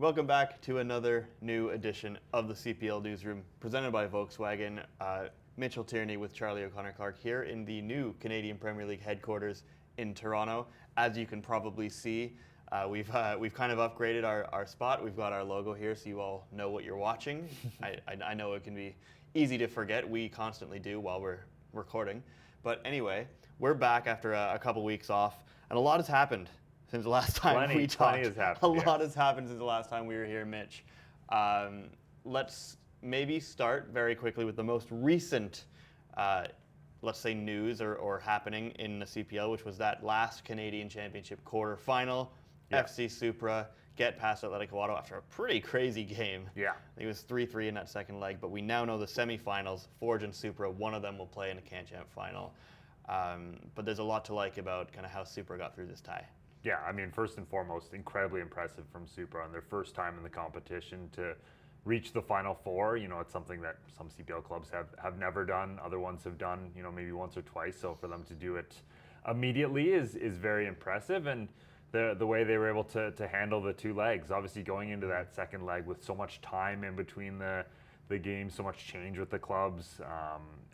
Welcome back to another new edition of the CPL Newsroom, presented by Volkswagen. Mitchell Tierney with Charlie O'Connor-Clark here in the new Canadian Premier League headquarters in Toronto. As you can probably see, we've kind of upgraded our spot. We've got our logo here so you all know what you're watching. I know it can be easy to forget. We constantly do while we're recording. But anyway, we're back after a couple weeks off, and a lot has happened since the last time we talked. Plenty has happened, a lot has happened since the last time we were here, Mitch. Let's maybe start very quickly with the most recent, let's say, news or happening in the CPL, which was that last Canadian Championship quarterfinal. Yeah. FC Supra get past Ottawa after a pretty crazy game. Yeah. I think it was 3-3 in that second leg, but we now know the semifinals, Forge and Supra, one of them will play in a CanChamp final. But there's a lot to like about kind of how Supra got through this tie. Yeah, I mean, first and foremost, incredibly impressive from Supra on their first time in the competition to reach the Final Four. You know, it's something that some CPL clubs have never done. Other ones have done, you know, maybe once or twice. So for them to do it immediately is very impressive. And the way they were able to handle the two legs, obviously going into that second leg with so much time in between the games, so much change with the clubs,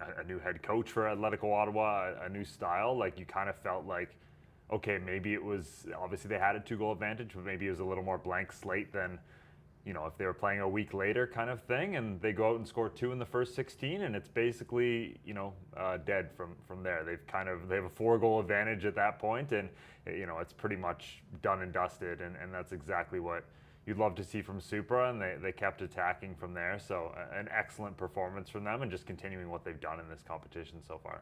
a new head coach for Ottawa, a new style, like you kind of felt like, okay, maybe it was, obviously they had a 2-goal advantage, but maybe it was a little more blank slate than, you know, if they were playing a week later kind of thing, and they go out and score 2 in the first 16, and it's basically, you know, dead from there. They have a 4-goal advantage at that point, and, you know, it's pretty much done and dusted, and that's exactly what you'd love to see from Supra, and they kept attacking from there. So an excellent performance from them, and just continuing what they've done in this competition so far.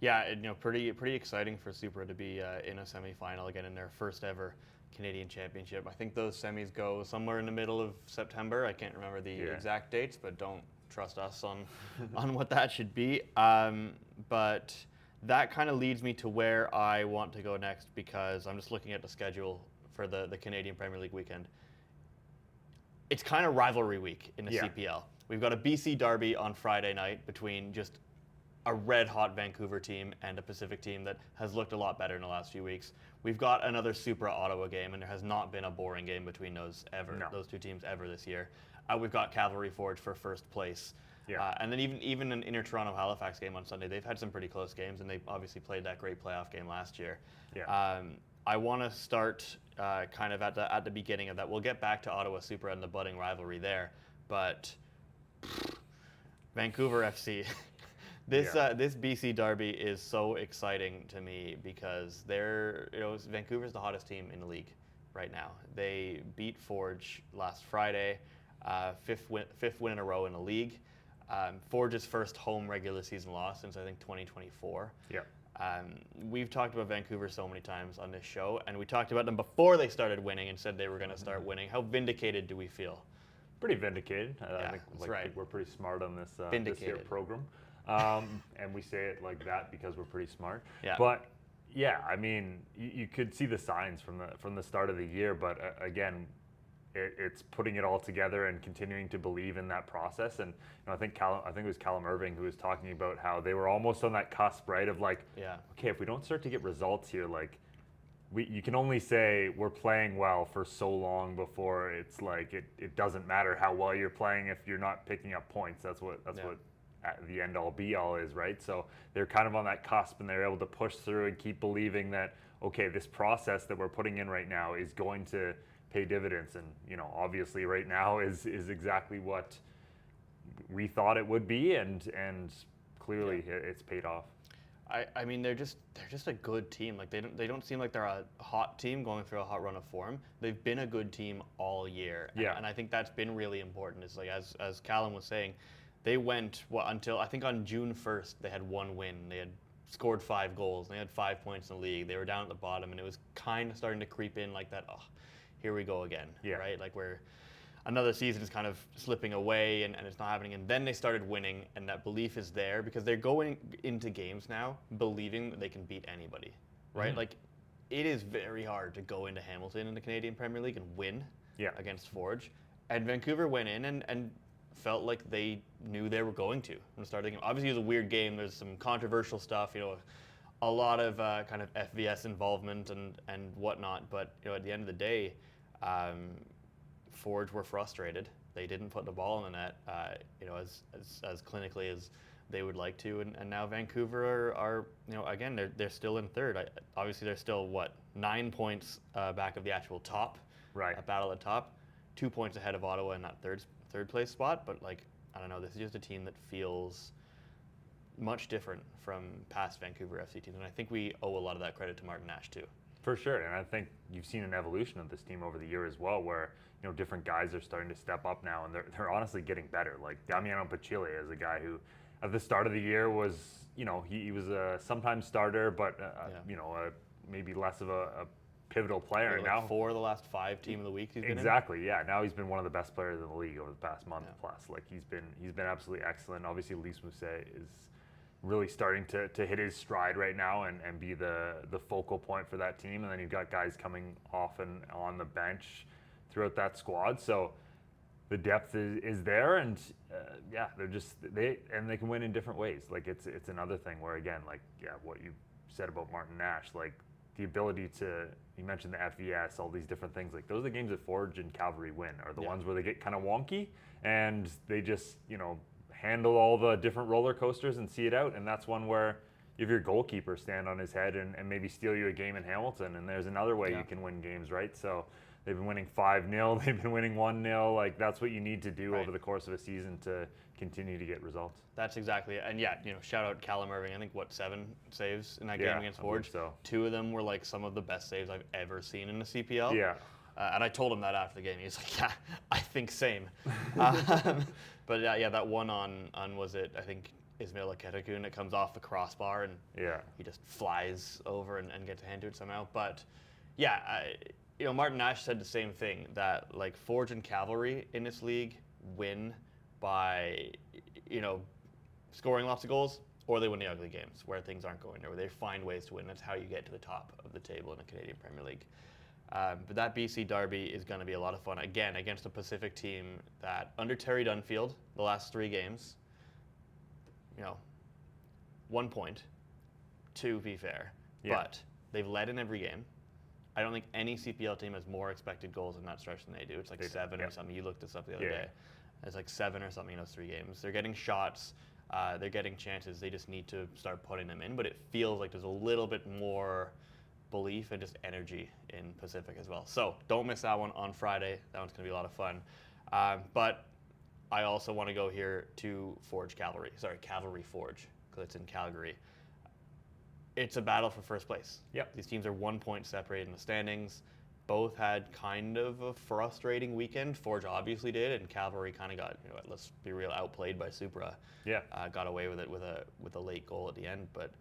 Yeah, you know, pretty exciting for Supra to be in a semifinal again in their first ever Canadian Championship. I think those semis go somewhere in the middle of September. I can't remember the exact dates, but don't trust us on what that should be. But that kind of leads me to where I want to go next, because I'm just looking at the schedule for the Canadian Premier League weekend. It's kind of rivalry week in the CPL. We've got a BC derby on Friday night between just a red-hot Vancouver team and a Pacific team that has looked a lot better in the last few weeks. We've got another Supra-Ottawa game, and there has not been a boring game between those two teams ever this year. We've got Calgary Forge for first place. Yeah. And then even an Inter-Toronto-Halifax game on Sunday, they've had some pretty close games, and they obviously played that great playoff game last year. Yeah. I want to start kind of at the beginning of that. We'll get back to Ottawa Supra and the budding rivalry there, but Vancouver FC. This BC derby is so exciting to me because Vancouver's the hottest team in the league right now. They beat Forge last Friday, fifth win in a row in the league. Forge's first home regular season loss since I think 2024. Yeah. We've talked about Vancouver so many times on this show, and we talked about them before they started winning and said they were going to start winning. How vindicated do we feel? Pretty vindicated. I think right. we're pretty smart on this year program. And we say it like that because we're pretty smart. Yeah. But yeah, I mean, you could see the signs from the start of the year, but again, it's putting it all together and continuing to believe in that process. And you know, I think it was Callum Irving who was talking about how they were almost on that cusp, right? Of like, okay, if we don't start to get results here, like you can only say we're playing well for so long before it's like it doesn't matter how well you're playing if you're not picking up points. That's what the end all be all is, right? So they're kind of on that cusp, and they're able to push through and keep believing that, okay, this process that we're putting in right now is going to pay dividends. And you know, obviously right now is exactly what we thought it would be, and clearly it's paid off. I mean, they're just a good team. Like they don't seem like they're a hot team going through a hot run of form. They've been a good team all year. And I think that's been really important. It's like as Callum was saying, they went until I think on June 1st they had one win. They had scored 5 goals. And they had 5 points in the league. They were down at the bottom, and it was kind of starting to creep in like that. Oh, here we go again, right? Like where another season is kind of slipping away and it's not happening. And then they started winning, and that belief is there because they're going into games now believing that they can beat anybody, right? Like it is very hard to go into Hamilton in the Canadian Premier League and win against Forge. And Vancouver went in and felt like they knew they were going to from the start of the game. Obviously, it was a weird game. There's some controversial stuff, you know, a lot of kind of FVS involvement and whatnot. But you know, at the end of the day, Forge were frustrated. They didn't put the ball in the net, as clinically as they would like to, and now Vancouver are again they're still in third. Obviously, they're still 9 points back of the actual top, Right. battle at top, 2 points ahead of Ottawa in that third place spot. But I don't know, this is just a team that feels much different from past Vancouver FC teams, and I think we owe a lot of that credit to Martin Nash too. For sure, and I think you've seen an evolution of this team over the year as well, where different guys are starting to step up now, and they're honestly getting better. Like Damiano Pachile is a guy who, at the start of the year, was he was a sometimes starter, but maybe less of a pivotal player. And now 4 of the last 5 team of the week he's been in. Exactly, yeah. Now he's been one of the best players in the league over the past month plus. Like he's been absolutely excellent. Obviously, Lise Mousset is really starting to hit his stride right now and be the focal point for that team. And then you've got guys coming off and on the bench throughout that squad. So the depth is there, and they can win in different ways. Like it's another thing where, again, what you said about Martin Nash, like the ability to, you mentioned the FVS, all these different things, like those are the games that Forge and Calgary win, are the ones where they get kind of wonky and they just handle all the different roller coasters and see it out. And that's one where you have your goalkeeper stand on his head and maybe steal you a game in Hamilton, and there's another way you can win games, right? So they've been winning 5-0, they've been winning 1-0. Like that's what you need to do over the course of a season to continue to get results. That's exactly it. And shout out Callum Irving. I think 7 saves in that game against Forge. So 2 of them were some of the best saves I've ever seen in the CPL. Yeah. And I told him that after the game. He's like, yeah, I think same. But that one on was it, I think, Ismail Aketakun, that comes off the crossbar and he just flies over and gets a hand to it somehow. But Martin Nash said the same thing, that Forge and Cavalry in this league win by scoring lots of goals, or they win the ugly games where things aren't going there, where they find ways to win. That's how you get to the top of the table in the Canadian Premier League. But that BC derby is going to be a lot of fun, again, against a Pacific team that, under Terry Dunfield, the last 3 games, 1 point, to be fair, but they've led in every game. I don't think any CPL team has more expected goals in that stretch than they do. It's 7 or something. You looked this up the other day. It's 7 or something in those 3 games. They're getting shots. They're getting chances. They just need to start putting them in. But it feels like there's a little bit more belief and just energy in Pacific as well. So don't miss that one on Friday. That one's going to be a lot of fun. But I also want to go here to Cavalry Forge, because it's in Calgary. It's a battle for first place. Yep. These teams are 1 point separated in the standings. Both had kind of a frustrating weekend. Forge obviously did, and Cavalry kind of got, let's be real, outplayed by Supra. Yeah. Got away with it with a late goal at the end, but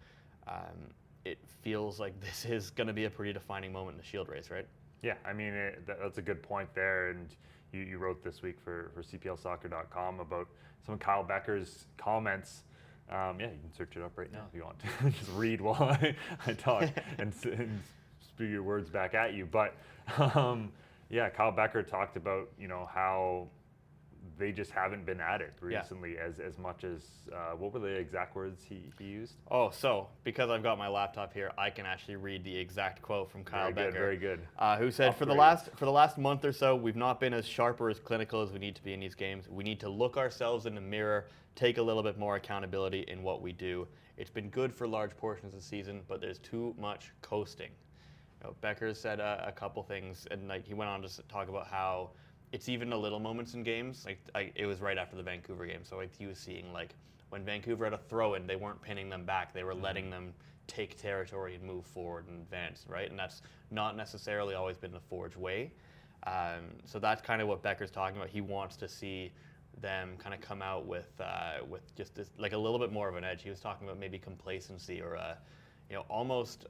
it feels like this is going to be a pretty defining moment in the Shield race, right? Yeah, I mean, that's a good point there, and you wrote this week for CPLsoccer.com about some of Kyle Becker's comments. You can search it up right now if you want to. Just read while I talk and spew your words back at you. But Kyle Becker talked about how they just haven't been at it recently as much as what were the exact words he used? Oh, so because I've got my laptop here, I can actually read the exact quote from Kyle Becker. Very good. Who said, for the last month or so, we've not been as sharp or as clinical as we need to be in these games. We need to look ourselves in the mirror, take a little bit more accountability in what we do. It's been good for large portions of the season, but there's too much coasting. Becker said a couple things, and he went on to talk about how it's even the little moments in games. It was right after the Vancouver game, so he was seeing when Vancouver had a throw-in, they weren't pinning them back; they were letting them take territory and move forward and advance, right? And that's not necessarily always been the Forge way. So that's kind of what Becker's talking about. He wants to see them kind of come out with just this, a little bit more of an edge. He was talking about maybe complacency or almost.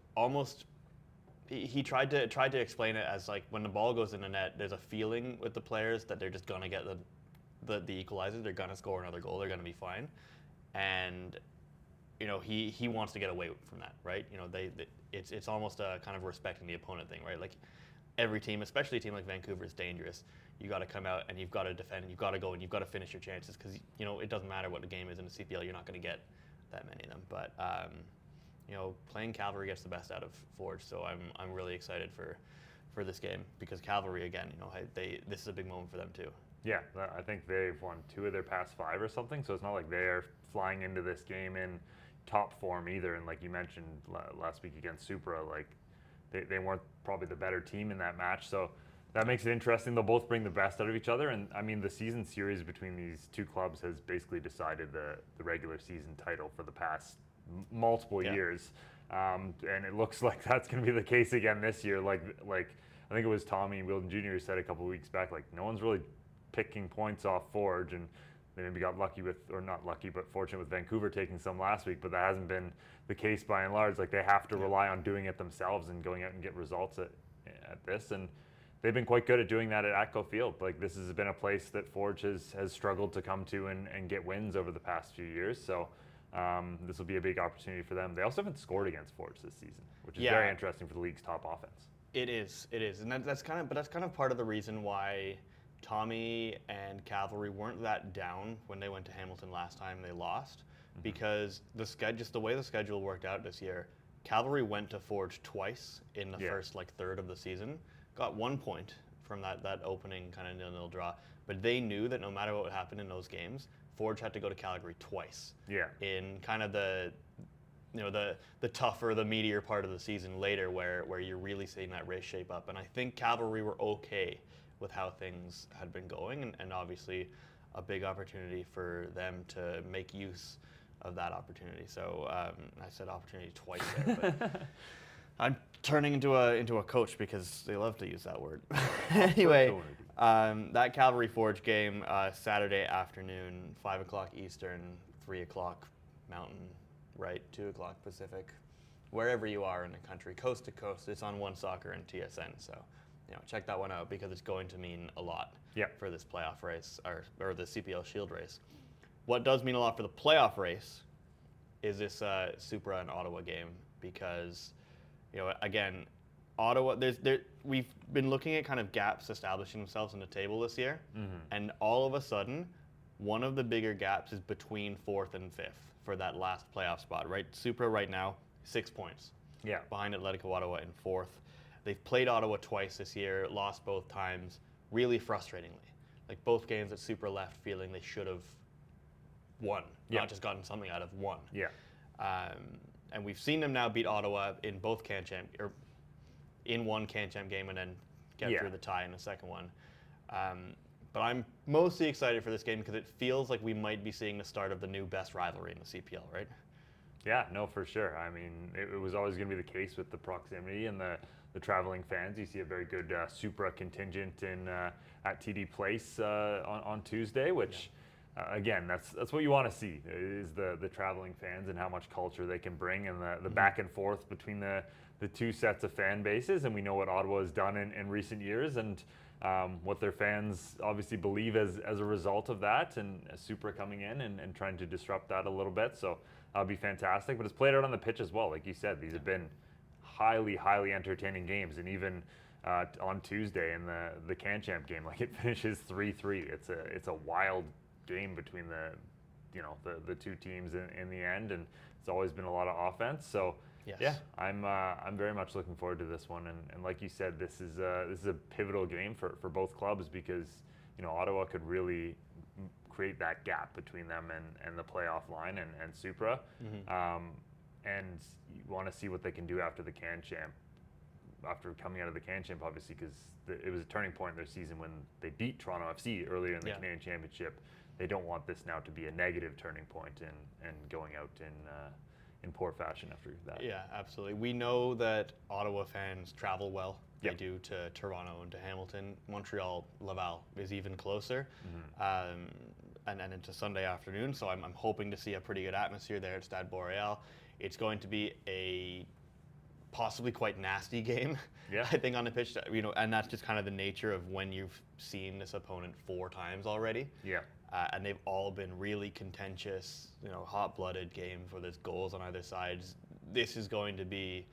He tried to explain it as when the ball goes in the net, there's a feeling with the players that they're just gonna get the equalizer, they're gonna score another goal, they're gonna be fine, and he wants to get away from that, right? It's almost a kind of respecting the opponent thing, right? Every team, especially a team like Vancouver, is dangerous. You got to come out and you've got to defend, and you've got to go and you've got to finish your chances, because it doesn't matter what the game is in the CPL, you're not going to get that many of them, but. Playing Cavalry gets the best out of Forge, so I'm really excited for for this game because Calgary, again, this is a big moment for them too. Yeah, I think they've won 2 of their past 5 or something, so it's not like they're flying into this game in top form either. And like you mentioned last week against Supra, like they weren't probably the better team in that match, so that makes it interesting. They'll both bring the best out of each other, and I mean the season series between these 2 clubs has basically decided the regular season title for the past multiple years, and it looks like that's going to be the case again this year. Like I think it was Tommy Wilden Jr. who said a couple of weeks back, like no one's really picking points off Forge, and they maybe got lucky with, or not lucky, but fortunate with Vancouver taking some last week, but that hasn't been the case by and large. Like they have to rely on doing it themselves and going out and get results at this, and they've been quite good at doing that at Atco Field. Like this has been a place that Forge has struggled to come to and get wins over the past few years, so this will be a big opportunity for them. They also haven't scored against Forge this season, which is very interesting for the league's top offense. It is, and that's kind of part of the reason why Tommy and Cavalry weren't that down when they went to Hamilton last time they lost, because just the way the schedule worked out this year, Cavalry went to Forge twice in the first third of the season, got 1 point from that opening kind of 0-0 draw, but they knew that no matter what would happen in those games, Forge had to go to Calgary twice. In kind of the tougher, the meatier part of the season later, where you're really seeing that race shape up, and I think Cavalry were okay with how things had been going, and obviously a big opportunity for them to make use of that opportunity. So I said opportunity twice there, but I'm turning into a coach because they love to use that word. Anyway, that Calgary Forge game, Saturday afternoon, 5 o'clock Eastern, 3 o'clock Mountain, right, 2 o'clock Pacific, wherever you are in the country, coast to coast. It's on OneSoccer and TSN, so check that one out because it's going to mean a lot for this playoff race, or the CPL Shield race. What does mean a lot for the playoff race is this Supra and Ottawa game, because again, Ottawa, we've been looking at kind of gaps establishing themselves in the table this year, and all of a sudden, one of the bigger gaps is between 4th and 5th for that last playoff spot, right? Supra right now, 6 points behind Atletico Ottawa in 4th. They've played Ottawa twice this year, lost both times, really frustratingly. Like both games that Supra left feeling they should have won, not just gotten something out of one. And we've seen them now beat Ottawa in both or in one CanChamp game and then get through the tie in the second one. But I'm mostly excited for this game because it feels like we might be seeing the start of the new best rivalry in the CPL, right? Yeah, no, for sure. I mean, it was always going to be the case with the proximity and the traveling fans. You see a very good Supra contingent at TD Place on Tuesday, which again, that's what you want to see, is the traveling fans and how much culture they can bring, and the back and forth between the 2 sets of fan bases. And we know what Ottawa has done in recent years, and what their fans obviously believe as a result of that, and Supra coming in and trying to disrupt that a little bit. So that'll be fantastic. But it's played out on the pitch as well. Like you said, these have been highly entertaining games, and even on Tuesday in the CanChamp game, like it finishes 3-3. It's a wild game between the 2 teams in the end, and it's always been a lot of offense. So I'm very much looking forward to this one, and like you said, this is a pivotal game for both clubs, because Ottawa could really create that gap between them and the playoff line and Supra. And you want to see what they can do after the CanChamp, after coming out of the CanChamp, obviously, because it was a turning point in their season when they beat Toronto FC earlier in the Canadian Championship. They don't want this now to be a negative turning point and going out in poor fashion after that. Yeah, absolutely. We know that Ottawa fans travel well. They do to Toronto and to Hamilton. Montreal, Laval is even closer. And into Sunday afternoon, so I'm hoping to see a pretty good atmosphere there at Stade Boreal. It's going to be a possibly quite nasty game, I think, on the pitch. And that's just kind of the nature of when you've seen this opponent 4 times already. And they've all been really contentious, hot-blooded games where there's goals on either side. This is going to be,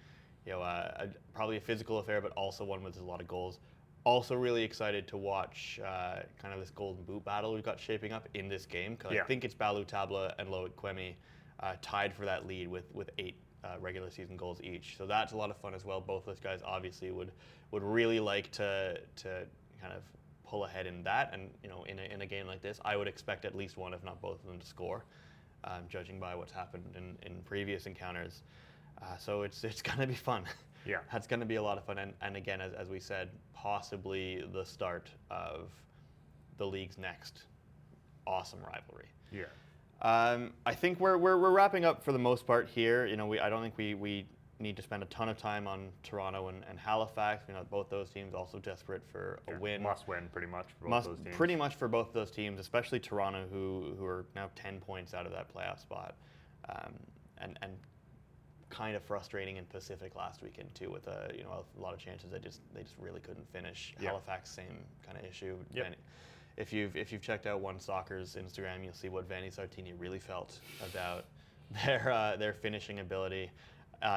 probably a physical affair, but also one with a lot of goals. Also really excited to watch kind of this golden boot battle we've got shaping up in this game, because I think it's Balu Tabla and Loic Quemi tied for that lead with 8 regular season goals each. So that's a lot of fun as well. Both those guys obviously would really like to kind of pull ahead in that. And in a game like this, I would expect at least one, if not both of them, to score, judging by what's happened in previous encounters. So it's going to be fun. Yeah, that's going to be a lot of fun. And again, as we said, possibly the start of the league's next awesome rivalry. Yeah. I think we're wrapping up for the most part here. I don't think we need to spend a ton of time on Toronto and Halifax. Both those teams also desperate for a win. Must win pretty much for both those teams. Pretty much for both those teams, especially Toronto, who are now 10 points out of that playoff spot, and kind of frustrating in Pacific last weekend too, with a lot of chances they just really couldn't finish. Yep. Halifax, same kind of issue. Yep. And if you've checked out OneSoccer's Instagram, you'll see what Vanni Sartini really felt about their finishing ability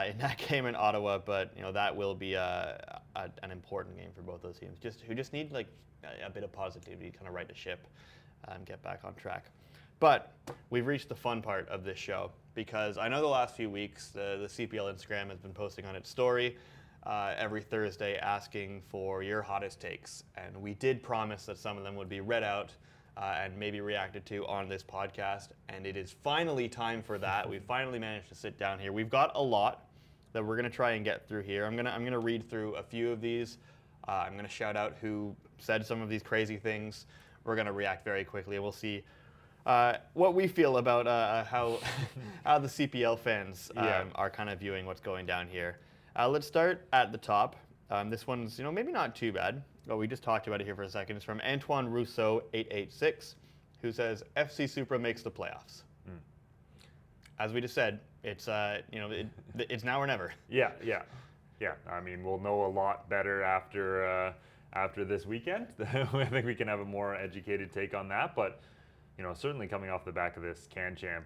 in that game in Ottawa. But that will be an important game for both those teams, who just need like a bit of positivity to kind of right the ship and get back on track. But we've reached the fun part of this show, because I know the last few weeks the CPL Instagram has been posting on its story every Thursday asking for your hottest takes. And we did promise that some of them would be read out and maybe reacted to on this podcast. And it is finally time for that. We finally managed to sit down here. We've got a lot that we're going to try and get through here. I'm going to read through a few of these. I'm going to shout out who said some of these crazy things. We're going to react very quickly, and we'll see what we feel about how the CPL fans are kind of viewing what's going down here. Let's start at the top. This one's maybe not too bad, but we just talked about it here for a second. It's from Antoine Rousseau 886, who says FC Supra makes the playoffs. As we just said, it's it's now or never. Yeah. I mean, we'll know a lot better after this weekend. I think we can have a more educated take on that, but. Certainly coming off the back of this CanChamp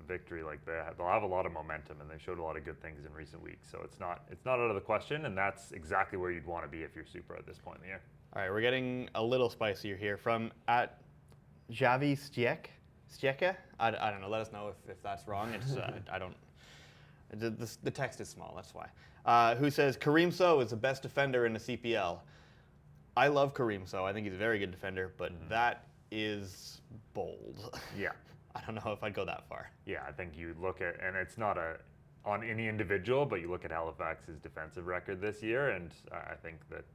victory, like they'll have a lot of momentum, and they've showed a lot of good things in recent weeks. So it's not out of the question, and that's exactly where you'd want to be if you're Supra at this point in the year. All right, we're getting a little spicier here from at Javi Stieka. I don't know. Let us know if that's wrong. It's I don't. The text is small. That's why. Who says Kareem Sow is the best defender in the CPL? I love Kareem Sow. I think he's a very good defender, but that is bold. Yeah. I don't know if I'd go that far. Yeah, I think you look at, and it's not on any individual, but you look at Halifax's defensive record this year, and I think that,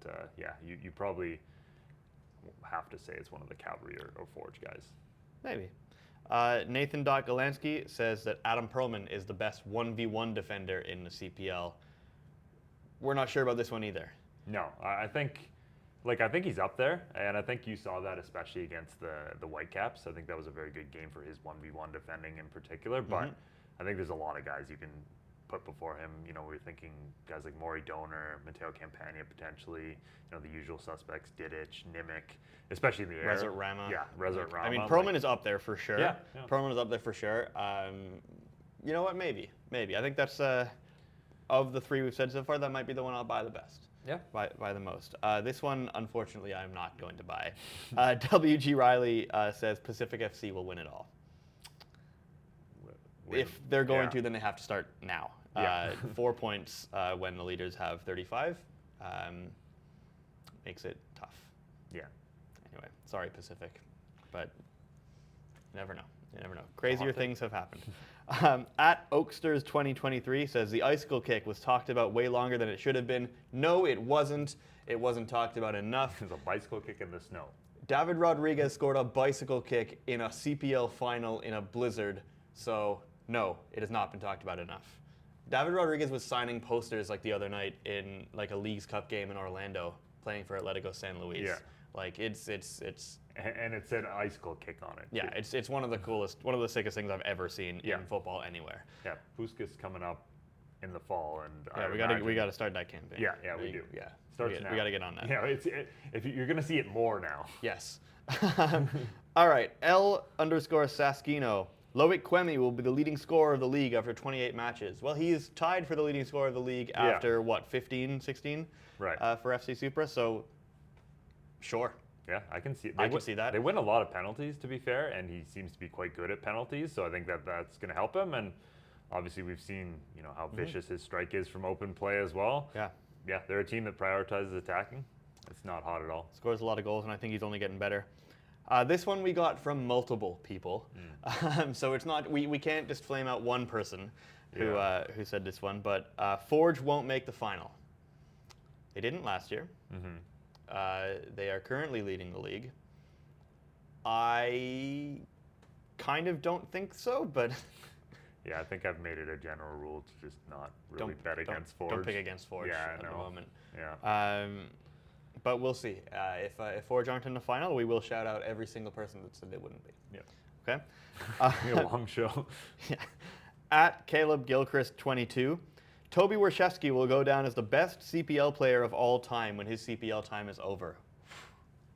you probably have to say it's one of the Calgary or Forge guys. Maybe. Nathan Golansky says that Adam Perlman is the best 1v1 defender in the CPL. We're not sure about this one either. No, I think he's up there, and I think you saw that especially against the Whitecaps. I think that was a very good game for his 1v1 defending in particular, but I think there's a lot of guys you can put before him. We're thinking guys like Maury Donor, Matteo Campagna potentially, the usual suspects, Didic, Nimick, especially in the air. Resort Rama. Yeah, Resort Rama. I mean, Perlman is up there for sure. Yeah. Perlman is up there for sure. You know what? Maybe. I think that's, of the three we've said so far, that might be the one I'll buy the best. Yeah. By the most. This one, unfortunately, I'm not going to buy. WG Riley says Pacific FC will win it all. If they're going to, then they have to start now. 4 points when the leaders have 35 makes it tough. Yeah. Anyway, sorry, Pacific. But you never know. Crazier things have happened. At Oaksters 2023 says the icicle kick was talked about way longer than it should have been. No, it wasn't. It wasn't talked about enough. It was a bicycle kick in the snow. David Rodriguez scored a bicycle kick in a CPL final in a blizzard. So, no, it has not been talked about enough. David Rodriguez was signing posters like the other night in like a Leagues Cup game in Orlando, playing for Atletico San Luis. Yeah. Like it's and it said icicle kick on it. Yeah, too. it's one of the coolest, one of the sickest things I've ever seen in football anywhere. Yeah, Puskas coming up in the fall, and we got to start that campaign. Yeah, we do. Yeah, starts now. We got to get on that. Yeah, if you're gonna see it more now. Yes. All right, L_Saskino. Loic Quemi will be the leading scorer of the league after 28 matches. Well, he's tied for the leading scorer of the league after 15, 16? Right. For FC Supra. So, sure. Yeah, I can see. I can see that. They win a lot of penalties, to be fair, and he seems to be quite good at penalties. So I think that's going to help him. And Obviously, we've seen how vicious his strike is from open play as well. Yeah. Yeah, they're a team that prioritizes attacking. It's not hot at all. Scores a lot of goals, and I think he's only getting better. This one we got from multiple people, so it's not we can't just flame out one person who said this one. But Forge won't make the final. They didn't last year. They are currently leading the league. I kind of don't think so, but yeah, I think I've made it a general rule to just not really bet against Forge. Don't pick against Forge at the moment. Yeah. But we'll see. If Forge aren't in the final, we will shout out every single person that said they wouldn't be. Yeah. Okay. Be a long show. Yeah. At Caleb Gilchrist 22, Toby Warshevsky will go down as the best CPL player of all time when his CPL time is over.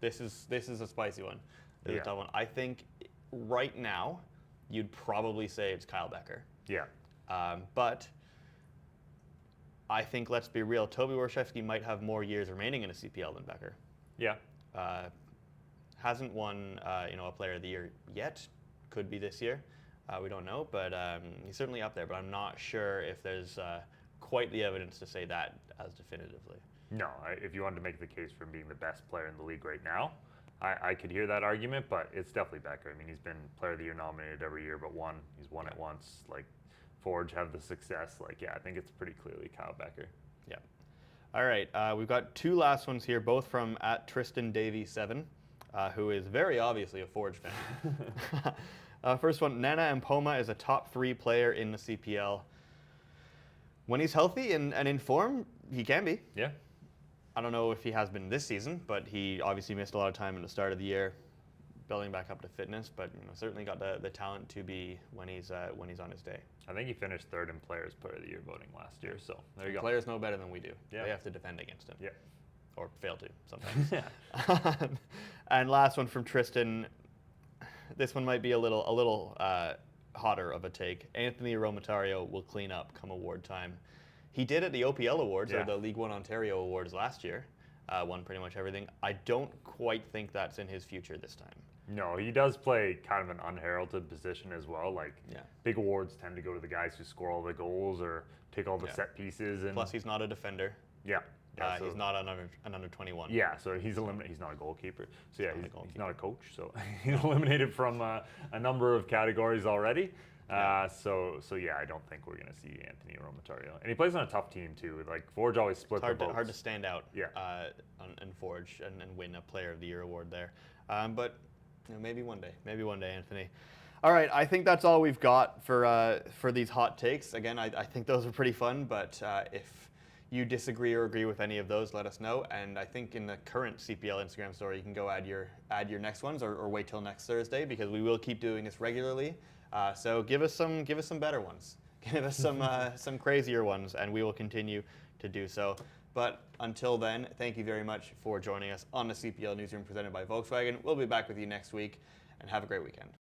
This is a spicy one. This is a tough one. I think right now you'd probably say it's Kyle Becker. Yeah. But I think, let's be real, Toby Warshevsky might have more years remaining in a CPL than Becker. Yeah. Hasn't won a Player of the Year yet. Could be this year. We don't know, but he's certainly up there. But I'm not sure if there's quite the evidence to say that as definitively. No, if you wanted to make the case for him being the best player in the league right now, I could hear that argument, but it's definitely Becker. I mean, he's been Player of the Year nominated every year but one. He's won it once. Like, Forge have the success. Like, yeah, I think it's pretty clearly Kyle Becker. Yeah. All right, we've got two last ones here, both from at Tristan Davey 7, who is very obviously a Forge fan. First one, Nana Mpoma is a top 3 player in the CPL. When he's healthy and in form, he can be. Yeah. I don't know if he has been this season, but he obviously missed a lot of time in the start of the year, building back up to fitness. But certainly got the talent to be when he's on his day. I think he finished 3rd in Players Player of the Year voting last year. So there you go. Players know better than we do. Yeah. They have to defend against him. Yeah. Or fail to sometimes. Yeah. And last one from Tristan. This one might be a little hotter of a take. Anthony Romatario will clean up come award time. He did at the OPL Awards, or the League One Ontario Awards last year. Won pretty much everything. I don't quite think that's in his future this time. No, he does play kind of an unheralded position as well. Like, big awards tend to go to the guys who score all the goals or take all the set pieces. And plus, he's not a defender. Yeah. He's not an under 21. Yeah, so he's eliminated. He's not a goalkeeper. So yeah, he's not a coach. So he's eliminated from a number of categories already. So yeah, I don't think we're gonna see Anthony Romatario, and he plays on a tough team too. Like Forge always split the votes. Hard to stand out. Yeah. In Forge and win a Player of the Year award there, but maybe one day, Anthony. All right, I think that's all we've got for these hot takes. Again, I think those are pretty fun, but if you disagree or agree with any of those, let us know. And I think in the current CPL Instagram story, you can go add your next ones or wait till next Thursday, because we will keep doing this regularly. So give us some better ones. Give us some crazier ones, and we will continue to do so. But until then, thank you very much for joining us on the CPL Newsroom presented by Volkswagen. We'll be back with you next week, and have a great weekend.